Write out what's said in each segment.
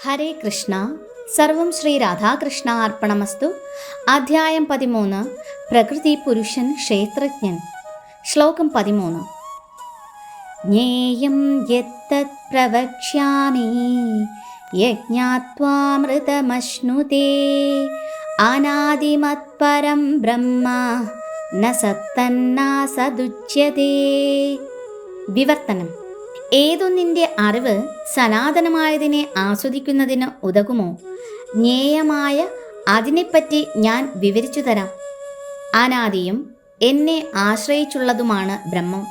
ഹരേ കൃഷ്ണ. സർവം ശ്രീ രാധാകൃഷ്ണ അർപ്പണമസ്തു. അധ്യായം 13. പ്രകൃതി പുരുഷൻ ക്ഷേത്രജ്ഞൻ. ശ്ലോകം 13. ജ്ഞേയം യത്തത് പ്രവക്ഷ്യാമി യജ്ഞാത്വാമൃതമശ്നുതേ അനാദിമത്പരം ബ്രഹ്മ ന സത്തന്നാസദുച്യതേ. വിവർത്തനം. ഏതൊന്നിൻ്റെ അറിവ് സനാതനമായതിനെ ആസ്വദിക്കുന്നതിന് ഉതകുമോ, ജ്ഞേയമായ അതിനെപ്പറ്റി ഞാൻ വിവരിച്ചു തരാം. അനാദിയും എന്നെ ആശ്രയിച്ചുള്ളതുമാണ് ബ്രഹ്മം.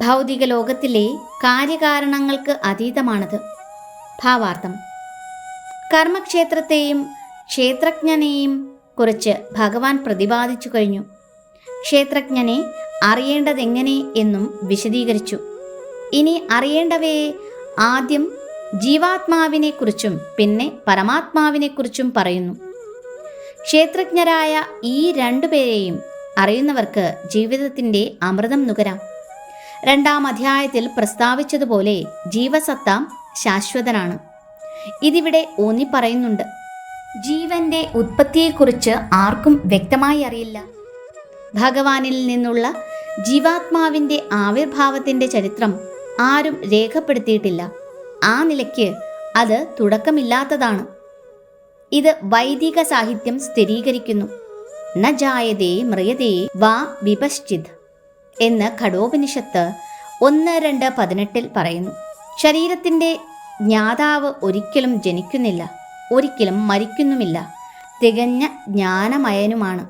ഭൗതിക ലോകത്തിലെ കാര്യകാരണങ്ങൾക്ക് അതീതമാണത്. ഭാവാർത്ഥം: കർമ്മക്ഷേത്രത്തെയും ക്ഷേത്രജ്ഞനെയും കുറിച്ച് ഭഗവാൻ പ്രതിപാദിച്ചു കഴിഞ്ഞു. ക്ഷേത്രജ്ഞനെ അറിയേണ്ടതെങ്ങനെ എന്നും വിശദീകരിച്ചു. ഇനി അറിയേണ്ടവയെ ആദ്യം ജീവാത്മാവിനെക്കുറിച്ചും പിന്നെ പരമാത്മാവിനെക്കുറിച്ചും പറയുന്നു. ക്ഷേത്രജ്ഞരായ ഈ രണ്ടുപേരെയും അറിയുന്നവർക്ക് ജീവിതത്തിൻ്റെ അമൃതം നുകരാം. 2-ാം അധ്യായത്തിൽ പ്രസ്താവിച്ചതുപോലെ ജീവസത്ത ശാശ്വതനാണ്. ഇതിവിടെ ഊന്നി പറയുന്നുണ്ട്. ജീവന്റെ ഉത്പത്തിയെക്കുറിച്ച് ആർക്കും വ്യക്തമായി അറിയില്ല. ഭഗവാനിൽ നിന്നുള്ള ജീവാത്മാവിൻ്റെ ആവിർഭാവത്തിൻ്റെ ചരിത്രം ആരും രേഖപ്പെടുത്തിയിട്ടില്ല. ആ നിലയ്ക്ക് അത് തുടക്കമില്ലാത്തതാണ്. ഇത് വൈദിക സാഹിത്യം സ്ഥിരീകരിക്കുന്നു. ന ജായതേ മ്രിയതേ വാ വിപശ്ചിത് എന്ന് ഖഡോപനിഷത്ത് 1:2-18 പറയുന്നു. ശരീരത്തിൻ്റെ ജ്ഞാതാവ് ഒരിക്കലും ജനിക്കുന്നില്ല, ഒരിക്കലും മരിക്കുന്നുമില്ല. തികഞ്ഞ ജ്ഞാനമയനുമാണ്.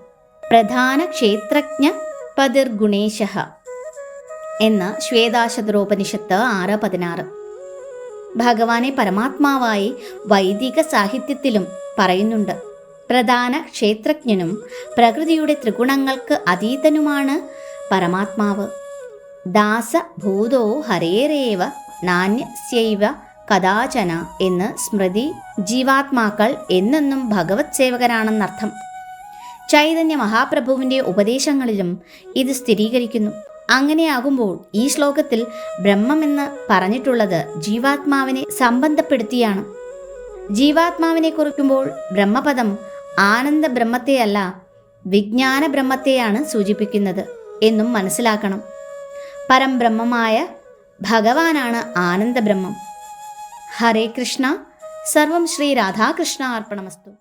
പ്രധാന ക്ഷേത്രജ്ഞ പതിർഗുണേശഃ എന്ന് ശ്വേതാശതരോപനിഷത്ത് 6:16. ഭഗവാനെ പരമാത്മാവായി വൈദിക സാഹിത്യത്തിലും പറയുന്നുണ്ട്. പ്രധാന ക്ഷേത്രജ്ഞനും പ്രകൃതിയുടെ ത്രിഗുണങ്ങൾക്ക് അതീതനുമാണ് പരമാത്മാവ്. ദാസഭൂതോ ഹരേരേവ നാന്യസ്യൈവ കഥാചന എന്ന് സ്മൃതി. ജീവാത്മാക്കൾ എന്നെന്നും ഭഗവത് സേവകരാണെന്നർത്ഥം. ചൈതന്യ മഹാപ്രഭുവിൻ്റെ ഉപദേശങ്ങളിലും ഇത് സ്ഥിരീകരിക്കുന്നു. അങ്ങനെയാകുമ്പോൾ ഈ ശ്ലോകത്തിൽ ബ്രഹ്മമെന്ന് പറഞ്ഞിട്ടുള്ളത് ജീവാത്മാവിനെ സംബന്ധപ്പെടുത്തിയാണ്. ജീവാത്മാവിനെ കുറിക്കുമ്പോൾ ബ്രഹ്മപദം ആനന്ദ ബ്രഹ്മത്തെയല്ല, വിജ്ഞാന ബ്രഹ്മത്തെയാണ് സൂചിപ്പിക്കുന്നത് എന്നും മനസ്സിലാക്കണം. പരംബ്രഹ്മമായ ഭഗവാനാണ് ആനന്ദബ്രഹ്മം. ഹരേ കൃഷ്ണ. സർവം ശ്രീ രാധാകൃഷ്ണ അർപ്പണമസ്തു.